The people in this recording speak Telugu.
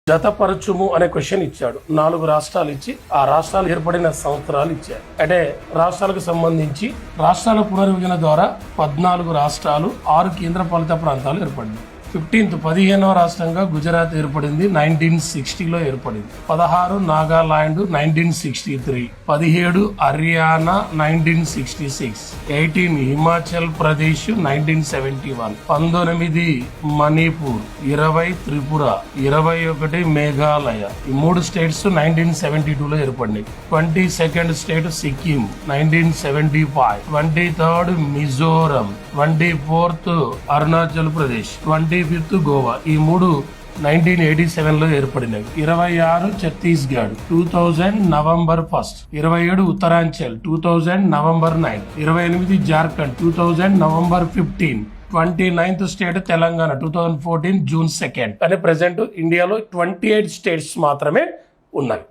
జతపరచుము అనే క్వశ్చన్ ఇచ్చాడు. 4 రాష్ట్రాలు ఇచ్చి ఆ రాష్ట్రాలు ఏర్పడిన సంవత్సరాలు ఇచ్చాడు. అంటే రాష్ట్రాలకు సంబంధించి రాష్ట్రాల పునర్విభజన ద్వారా 14 రాష్ట్రాలు, 6 కేంద్రపాలిత ప్రాంతాలు ఏర్పడింది. 15వ రాష్ట్రంగా గుజరాత్ ఏర్పడింది, 1960లో ఏర్పడింది. 16 నాగాలాండ్ 1963, 17 హర్యానా 1966, 18 హిమాచల్ ప్రదేశ్ 1971, 19 మణిపూర్, 20 త్రిపుర, 21 మేఘాలయ. ఈ 3 స్టేట్స్ 1972లో ఏర్పడినాయి. 22nd state Sikkim 1975, 23rd Mizoram, 24th Arunachal Pradesh, 25th Goa. ఈ 3 1987లో ఏర్పడినవి. 26 Chhattisgarh 2000 November 1, 27 Uttaranchal 2000 November 9, 28 Jharkhand 2000 November 15, 29th state Telangana 2014 June 2. కానీ ప్రెసెంట్ ఇండియాలో 28 స్టేట్స్ మాత్రమే ఉన్నాయి.